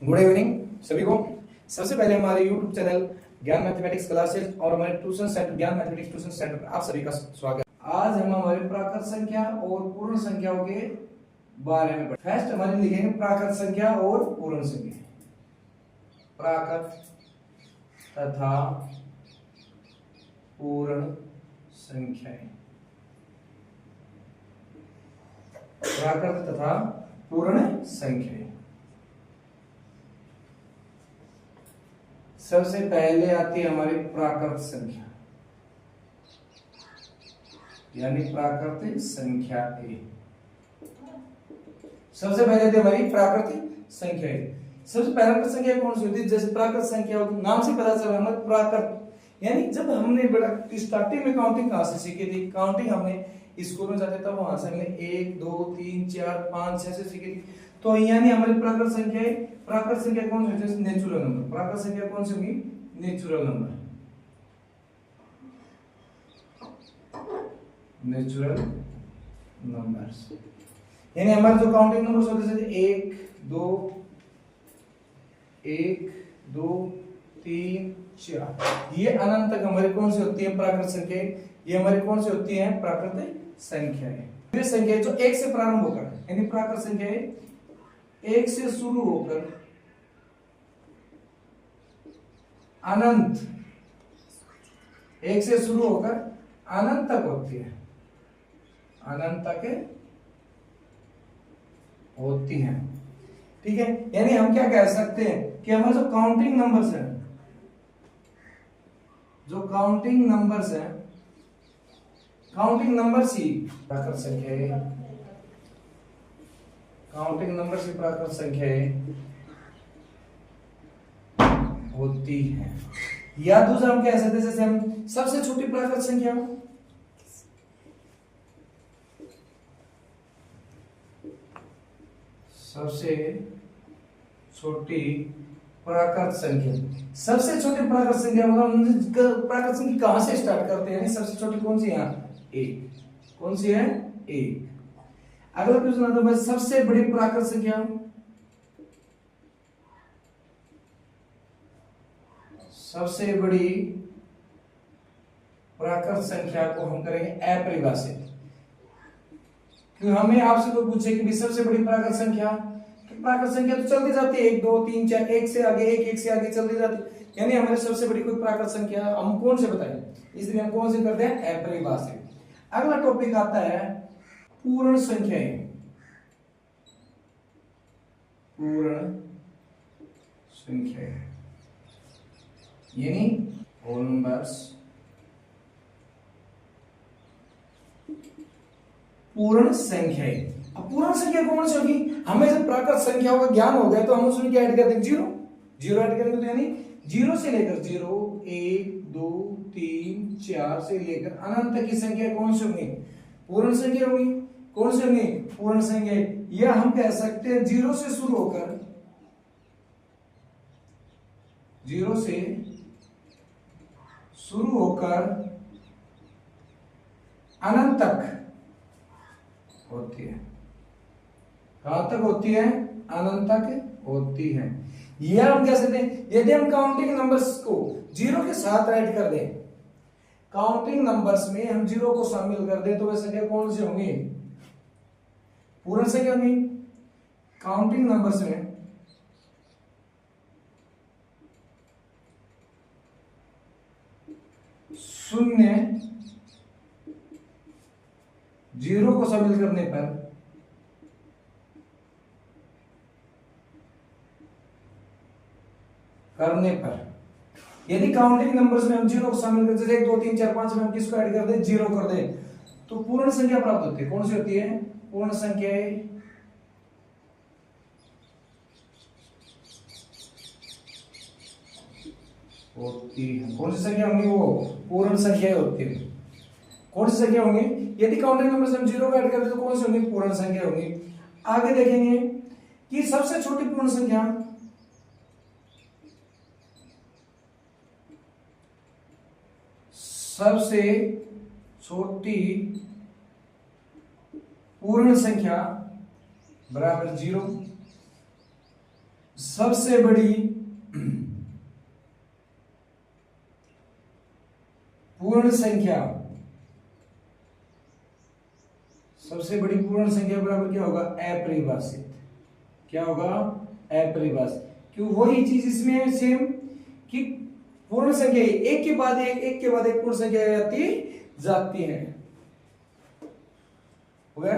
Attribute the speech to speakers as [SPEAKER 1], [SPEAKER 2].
[SPEAKER 1] Good evening सभी को। सबसे पहले हमारे YouTube चैनल ज्ञान मैथमेटिक्स क्लासेस और हमारे ट्यूशन सेंटर ज्ञान मैथमेटिक्स ट्यूशन सेंटर पर आप सभी का स्वागत। आज हम हमारे प्राकृत संख्या और पूर्ण संख्याओं के बारे में फर्स्ट हमारे लिखेंगे प्राकृत संख्या और पूर्ण संख्या। प्राकृत तथा पूर्ण संख्याएं। प्राकृत तथा पूर्ण संख्याएं। सबसे पहले आती है हमारी प्राकृत संख्या यानी प्राकृतिक संख्या ए। सबसे पहले आती है हमारी प्राकृतिक संख्या ए। सबसे प्राकृत संख्या कौन सी होती है? जैसे प्राकृत संख्या होती, नाम से पता चला हमें प्राकृत यानी जब हमने बड़ा स्टार्टिंग में काउंटिंग कहां से सीखी थी? काउंटिंग हमने स्कूल में जाते तब वहां से हमने 1 2 3 4 5 6 से सीखी थी। तो यानी हमारी प्राकृत संख्या है। प्राकृत संख्या कौन सी होती है? Natural number. प्राकृत संख्या कौन सी होगी? Natural number. नेचुरल नंबर्स यानी हमारे जो काउंटिंग नंबर्स होते हैं 1 2 3 4 ये अनंत तक हमारी कौन सी होती है? प्राकृत संख्या। ये हमारी कौन सी होती है? प्राकृतिक संख्या है। ये संख्या जो 1 से प्रारंभ होकर यानी प्राकृत संख्या है 1 से शुरू होकर अनंत 1 से शुरू होकर अनंत तक होती है। अनंत तक होती है। ठीक है, यानी हम क्या कह सकते हैं कि हमारे जो काउंटिंग नंबर्स हैं, जो काउंटिंग नंबर्स हैं, काउंटिंग नंबर्स ही प्राकृत संख्या है। काउंटिंग नंबर्स ही प्राकृत संख्या होती है। या दूसरा हम कह सकते हैं जैसे हम सबसे छोटी प्राकृत संख्या सबसे छोटी प्राकृत संख्या। सबसे छोटी प्राकृत संख्या मतलब प्राकृत संख्या कहां से स्टार्ट करते हैं? सबसे छोटी कौन सी? यहां एक। कौन सी है? एक। अगला क्वेश्चन आता है सबसे बड़ी प्राकृत संख्या। सबसे बड़ी प्राकृत संख्या को हम करेंगे अपरिभाषित। क्यों हमें आपसे कोई पूछे कि सबसे बड़ी प्राकृत संख्या, तो प्राकृत संख्या तो चलती जाती है 1 2 3 4 1 से आगे 1 से आगे चलती जाती है। यानी हमारी सबसे बड़ी कोई प्राकृत संख्या हम कौन से बताएं? इसलिए हम कौन से करते हैं? अपरिभाषित। अगला टॉपिक आता है पूर्ण संख्याएं। पूर्ण संख्याएं यानी होल नंबर्स। पूर्ण संख्याएं। अब पूर्ण संख्या कौन सी होगी? हमें जब प्राकृत संख्याओं का ज्ञान हो गया तो हम उसमें क्या ऐड कर देंगे? जीरो। जीरो ऐड करेंगे तो यानी 0 से लेकर 0 1 2 3 4 से लेकर अनंत तक की संख्या कौन सी होगी? पूर्ण संख्या होगी। कौन सी होगी? पूर्ण संख्या। या हम कह सकते हैं 0 से शुरू होकर 0 से शुरू होकर अनंत तक होती है। कहां तक होती है? अनंत तक होती है। यह हम कह सकते हैं यदि हम काउंटिंग नंबर्स को 0 के साथ ऐड कर दें, काउंटिंग नंबर्स में हम 0 को शामिल कर दें तो वह संख्या कौन सी होंगी? पूर्ण संख्या होंगी। काउंटिंग नंबर्स में शून्य 0 को शामिल करने पर यदि काउंटिंग नंबर्स में हम 0 को शामिल करते हैं 1 2 3 4 5 में हम किसको ऐड कर दें? 0 कर दें तो पूर्ण संख्या प्राप्त होती है। कौन सी होती है? पूर्ण संख्या होती है। कौन सी संख्या होंगी? वो पूर्ण संख्या होती है। कौन सी संख्या होंगी? यदि काउंटिंग नंबर से हम 0 को ऐड करते तो कौन सी होंगी? पूर्ण संख्या होंगी। आगे देखेंगे कि सबसे छोटी पूर्ण संख्या सबसे छोटी पूर्ण संख्या बराबर 0। सबसे बड़ी पूर्ण संख्या, सबसे बड़ी पूर्ण संख्या बराबर क्या होगा? अपरिभाषित। क्या होगा? अपरिभाषित। क्यों? वही चीज इसमें है सेम कि पूर्ण संख्या एक के बाद एक, एक के बाद एक पूर्ण संख्या आती जाती है।